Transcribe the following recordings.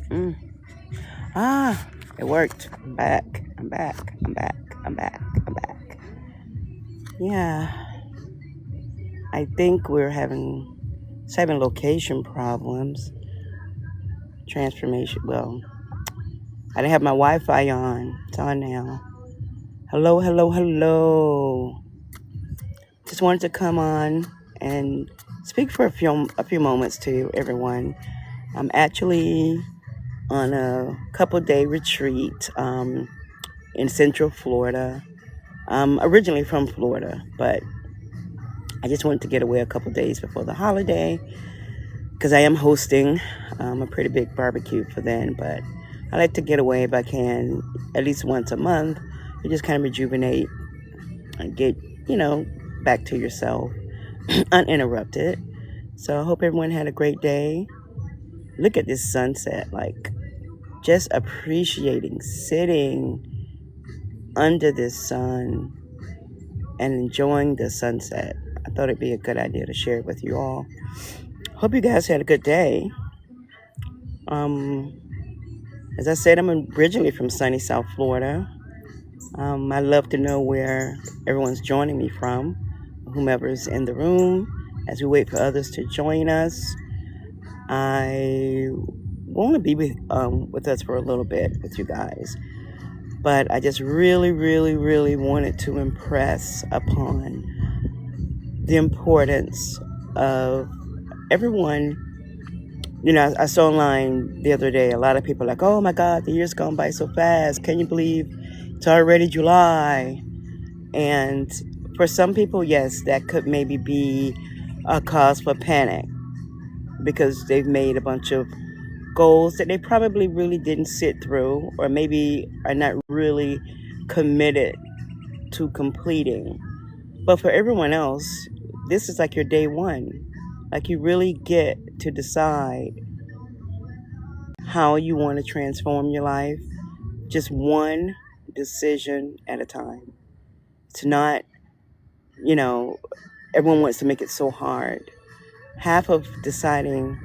Mm. Ah, it worked. I'm back. I'm back. I'm back. I'm back. I'm back. Yeah, I think we're having location problems. Transformation. Well, I didn't have my Wi-Fi on. It's on now. Hello, hello, hello. Just wanted to come on and speak for a few moments to everyone. I'm actually on a couple day retreat in Central Florida. I'm originally from Florida, but I just wanted to get away a couple days before the holiday because I am hosting a pretty big barbecue for then. But I like to get away if I can, at least once a month, and just kind of rejuvenate and get, you know, back to yourself uninterrupted. So I hope everyone had a great day. Look at this sunset, like just appreciating sitting under this sun and enjoying the sunset. I thought it'd be a good idea to share it with you all. Hope you guys had a good day. Um, as I said, I'm originally from sunny South Florida. I love to know where everyone's joining me from, whomever's in the room. As we wait for others to join us, I want to be with us for a little bit with you guys. But I just really, really, really wanted to impress upon the importance of everyone. You know, I saw online the other day, a lot of people like, oh my God, the year's gone by so fast. Can you believe it's already July? And for some people, yes, that could maybe be a cause for panic because they've made a bunch of goals that they probably really didn't sit through or maybe are not really committed to completing. But for everyone else, this is like your day one. Like you really get to decide how you want to transform your life, just one decision at a time. It's not, you know, everyone wants to make it so hard. Half of deciding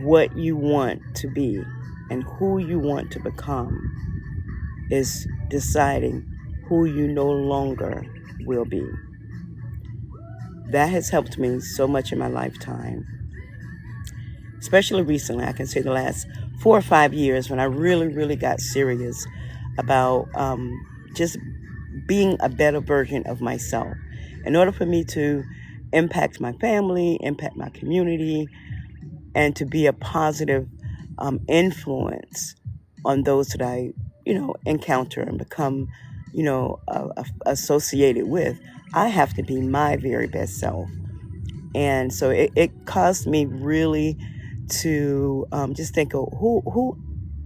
what you want to be and who you want to become is deciding who you no longer will be. That has helped me so much in my lifetime, especially recently. I can say the last 4 or 5 years when I really, really got serious about just being a better version of myself. In order for me to impact my family, impact my community, and to be a positive influence on those that I, encounter and become, associated with, I have to be my very best self. And so it caused me really to just think of who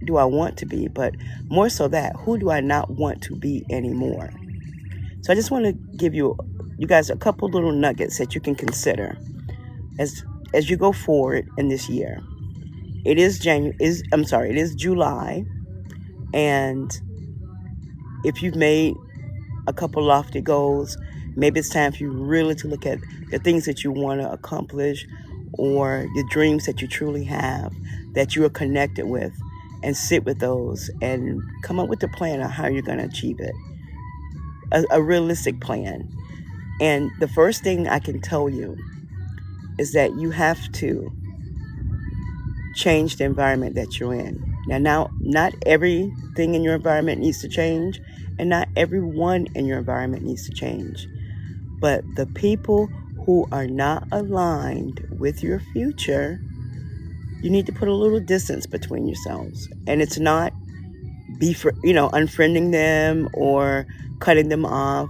do I want to be, but more so that who do I not want to be anymore. So I just want to give you guys a couple little nuggets that you can consider as you go forward in this year. It is July, and if you've made a couple lofty goals, maybe it's time for you really to look at the things that you want to accomplish or the dreams that you truly have that you are connected with, and sit with those and come up with a plan on how you're going to achieve it, a realistic plan. And the first thing I can tell you is that you have to change the environment that you're in. Now, not everything in your environment needs to change, and not everyone in your environment needs to change. But the people who are not aligned with your future, you need to put a little distance between yourselves. And it's not unfriending them or cutting them off.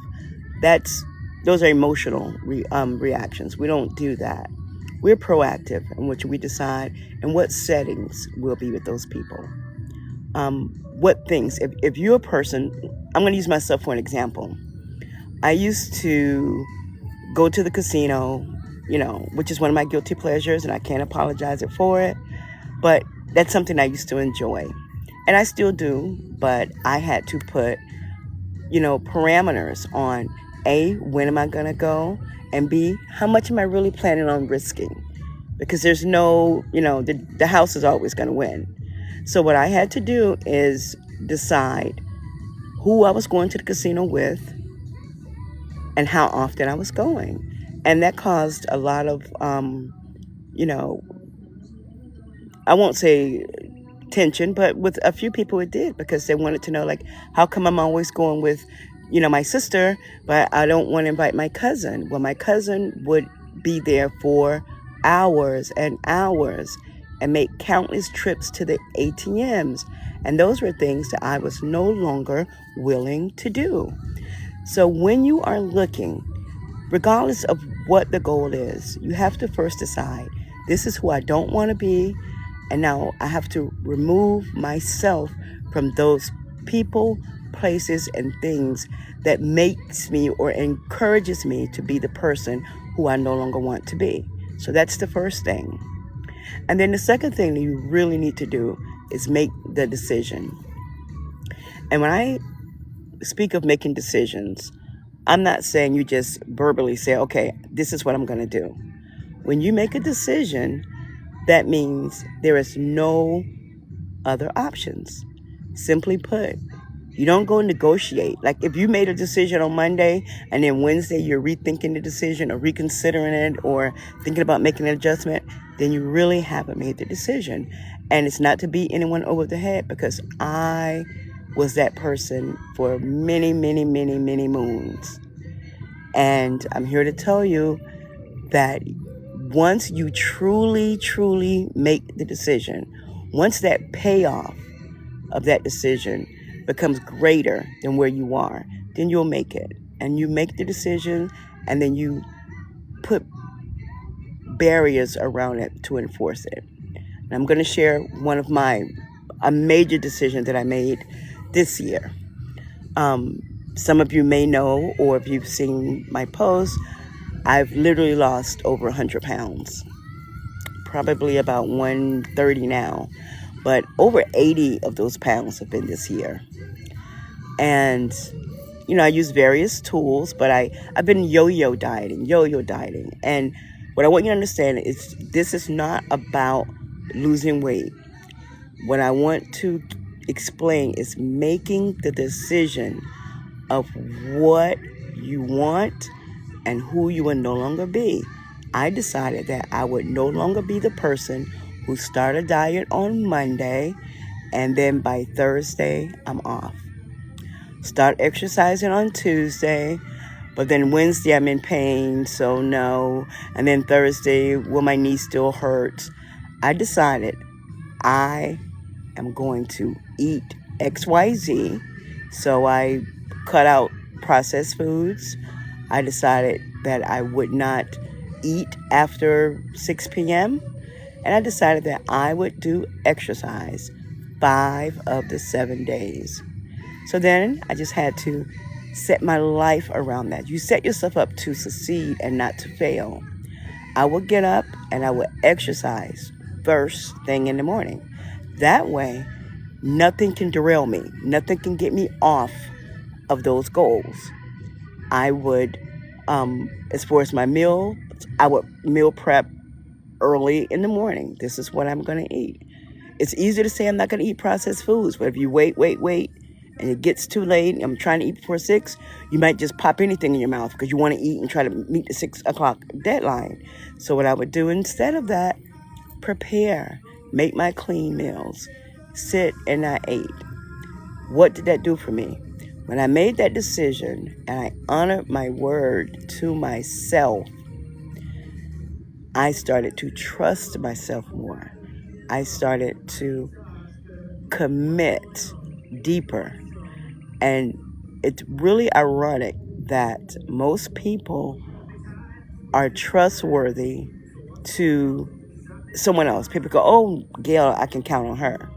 Those are emotional reactions. We don't do that. We're proactive in which we decide in what settings we'll be with those people. What things, if you're a person, I'm going to use myself for an example. I used to go to the casino, which is one of my guilty pleasures, and I can't apologize for it. But that's something I used to enjoy. And I still do, but I had to put, parameters on A, when am I going to go? And B, how much am I really planning on risking? because there's no, the house is always going to win. So what I had to do is decide who I was going to the casino with and how often I was going. And that caused a lot of, you know, I won't say tension, but with a few people it did, because they wanted to know, like, how come I'm always going with, my sister, but I don't want to invite my cousin? Well, my cousin would be there for hours and hours and make countless trips to the ATMs. And those were things that I was no longer willing to do. So when you are looking, regardless of what the goal is, you have to first decide, this is who I don't want to be. And now I have to remove myself from those people, places, and things that makes me or encourages me to be the person who I no longer want to be. So that's the first thing. And then the second thing that you really need to do is make the decision. And when I speak of making decisions, I'm not saying you just verbally say, okay, this is what I'm going to do. When you make a decision, that means there is no other options. Simply put, you don't go negotiate. Like if you made a decision on Monday and then Wednesday you're rethinking the decision or reconsidering it or thinking about making an adjustment, then you really haven't made the decision. And it's not to beat anyone over the head, because I was that person for many, many, many, many moons. And I'm here to tell you that once you truly, truly make the decision, once that payoff of that decision becomes greater than where you are, then you'll make it. And you make the decision, and then you put barriers around it to enforce it. And I'm going to share one of a major decision that I made this year. Some of you may know, or if you've seen my posts, I've literally lost over 100 pounds, probably about 130 now, but over 80 of those pounds have been this year. And, I use various tools, but I've been yo-yo dieting. And what I want you to understand is this is not about losing weight. What I want to explain is making the decision of what you want and who you will no longer be. I decided that I would no longer be the person who started a diet on Monday and then by Thursday I'm off. Start exercising on Tuesday, but then Wednesday I'm in pain, so no. And then Thursday, well, my knee still hurts. I decided I am going to eat XYZ, so I cut out processed foods. I decided that I would not eat after 6 p.m. And I decided that I would do exercise 5 of the 7 days. So then I just had to set my life around that. You set yourself up to succeed and not to fail. I would get up and I would exercise first thing in the morning. That way, nothing can derail me. Nothing can get me off of those goals. I would, as far as my meal, I would meal prep early in the morning. This is what I'm going to eat. It's easy to say I'm not going to eat processed foods, but if you wait, and it gets too late, I'm trying to eat before 6, you might just pop anything in your mouth because you want to eat and try to meet the 6 o'clock deadline. So what I would do instead of that, prepare, make my clean meals, sit and I ate. What did that do for me? When I made that decision and I honored my word to myself, I started to trust myself more. I started to commit deeper. And it's really ironic that most people are trustworthy to someone else. People go, oh, Gail, I can count on her.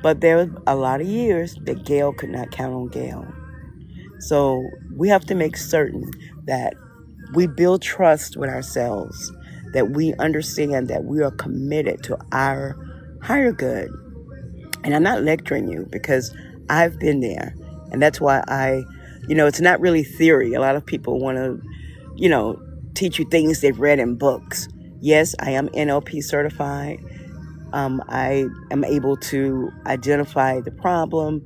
But there was a lot of years that Gail could not count on Gail. So we have to make certain that we build trust with ourselves, that we understand that we are committed to our higher good. And I'm not lecturing you because I've been there. And that's why it's not really theory. A lot of people want to, teach you things they've read in books. Yes, I am NLP certified. I am able to identify the problem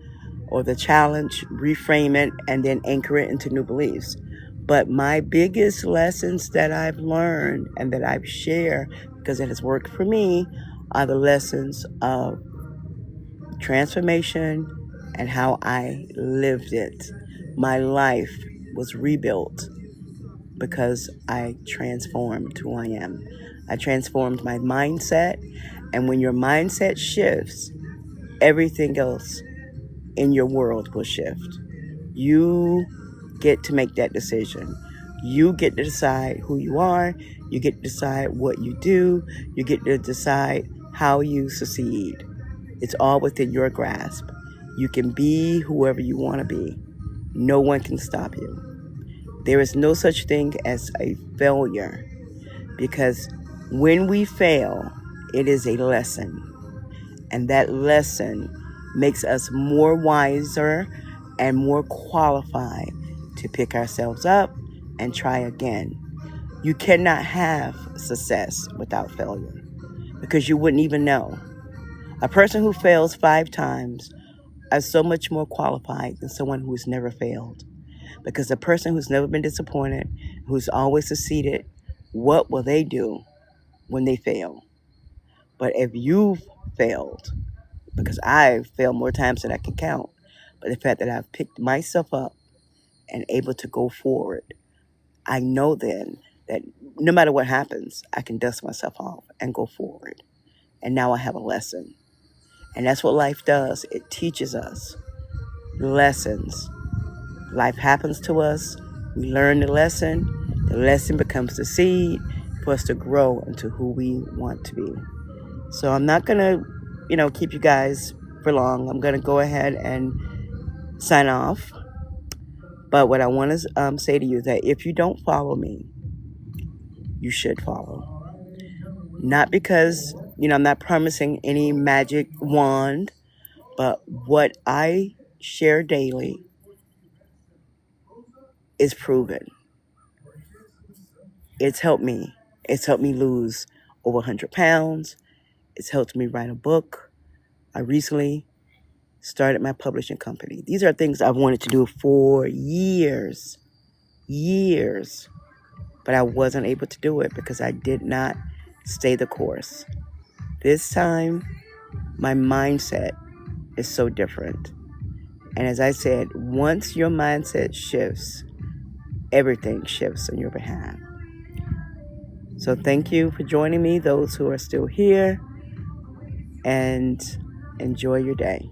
or the challenge, reframe it, and then anchor it into new beliefs. But my biggest lessons that I've learned and that I've shared, because it has worked for me, are the lessons of transformation and how I lived it. My life was rebuilt because I transformed who I am. I transformed my mindset, and when your mindset shifts, everything else in your world will shift. You get to make that decision. You get to decide who you are. You get to decide what you do. You get to decide how you succeed. It's all within your grasp. You can be whoever you want to be. No one can stop you. There is no such thing as a failure, because when we fail, it is a lesson. And that lesson makes us more wiser and more qualified to pick ourselves up and try again. You cannot have success without failure, because you wouldn't even know. A person who fails 5 times is so much more qualified than someone who has never failed. Because the person who's never been disappointed, who's always succeeded, what will they do when they fail? But if you've failed, because I've failed more times than I can count, but the fact that I've picked myself up and able to go forward, I know then that no matter what happens, I can dust myself off and go forward. And now I have a lesson. And that's what life does. It teaches us lessons. Life happens to us. We learn the lesson. The lesson becomes the seed for us to grow into who we want to be. So I'm not going to, keep you guys for long. I'm going to go ahead and sign off. But what I want to say to you is that if you don't follow me, you should follow. Not because, I'm not promising any magic wand, but what I share daily is proven. It's helped me. It's helped me lose over 100 pounds. It's helped me write a book. I recently started my publishing company. These are things I've wanted to do for years, but I wasn't able to do it because I did not stay the course. This time, my mindset is so different. And as I said, once your mindset shifts, everything shifts on your behalf. So thank you for joining me, those who are still here, and enjoy your day.